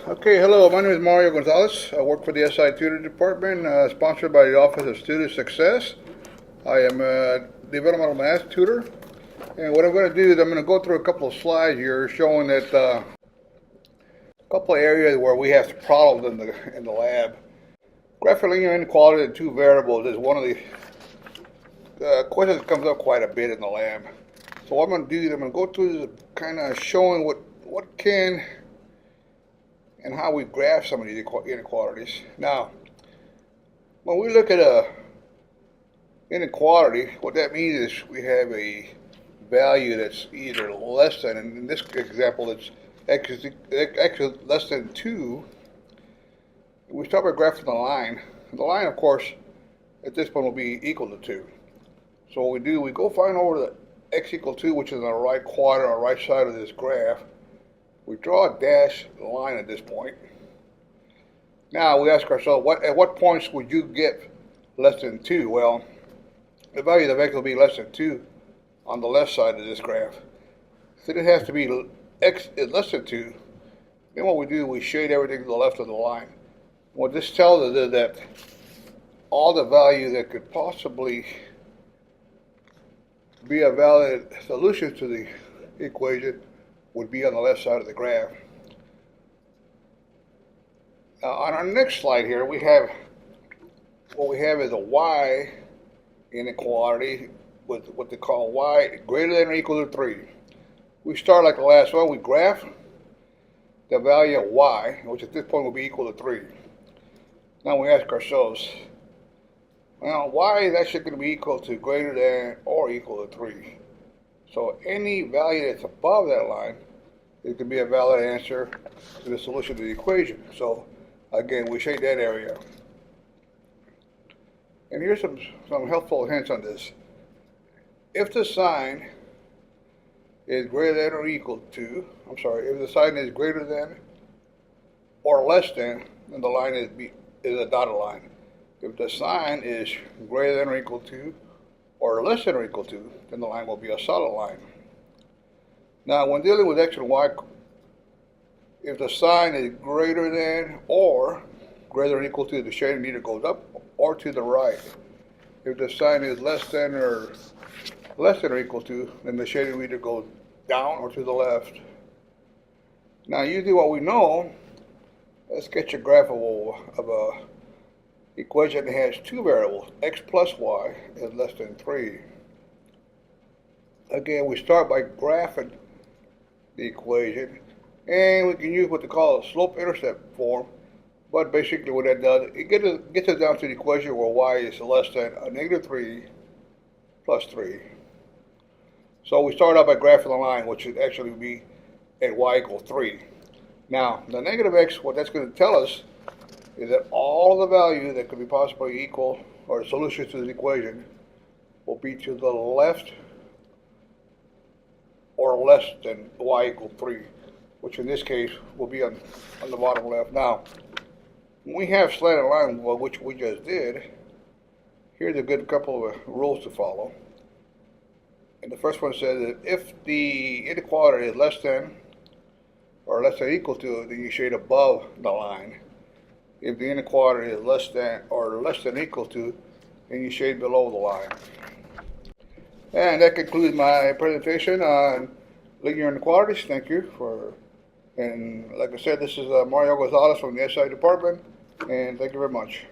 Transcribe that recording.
Okay, hello, my name is Mario Gonzalez. I work for the SI Tutor Department, sponsored by the Office of Student Success. I am a developmental math tutor, and what I'm going to do is I'm going to go through a couple of slides here showing that a couple of areas where we have problems in the lab. Graphic linear inequality of two variables is one of the questions that comes up quite a bit in the lab. So what I'm going to do is I'm going to go through this kind of showing what can and how we graph some of these inequalities. Now, when we look at a inequality, what that means is we have a value that's either less than, and in this example it's x is less than 2. We start by graphing the line. The line, of course, at this point will be equal to 2. So what we do, we go find over the x equal 2, which is on the right quadrant or right side of this graph. We draw a dashed line at this point. Now we ask ourselves, at what points would you get less than 2? Well, the value of x will be less than 2 on the left side of this graph. So it has to be x is less than 2. Then what we do, we shade everything to the left of the line. What this tells us is that all the value that could possibly be a valid solution to the equation would be on the left side of the graph. Now on our next slide here, we have is a y inequality with what they call y greater than or equal to 3. We start like the last one. We graph the value of y, which at this point will be equal to 3. Now we ask ourselves, well, why is actually going to be equal to greater than or equal to 3? So any value that's above that line, it could be a valid answer to the solution to the equation. So again, we shade that area. And here's some helpful hints on this. If the sign is greater than or equal to, if the sign is greater than or less than, then the line is a dotted line. If the sign is greater than or equal to or less than or equal to, then the line will be a solid line. Now, when dealing with x and y, if the sign is greater than or greater than or equal to, the shading either goes up or to the right. If the sign is less than or equal to, then the shading either goes down or to the left. Now, usually what we know, let's sketch a graph of a equation that has two variables, x plus y is less than 3. Again, we start by graphing the equation, and we can use what they call a slope-intercept form, but basically what that does, it gets us down to the equation where y is less than a negative 3 plus 3. So we start out by graphing the line, which would actually be at y equals 3. Now, the negative x, what that's going to tell us is that all the value that could be possibly equal or solution to this equation will be to the left or less than y equals 3, which in this case will be on the bottom left. Now, when we have slanted line, which we just did, here's a good couple of rules to follow. And the first one says that if the inequality is less than or less than or equal to, then you shade above the line. If the inequality is less than or less than or equal to, then you shade below the line. And that concludes my presentation on linear inequalities. Thank you and like I said, this is Mario Gonzalez from the SI department, and thank you very much.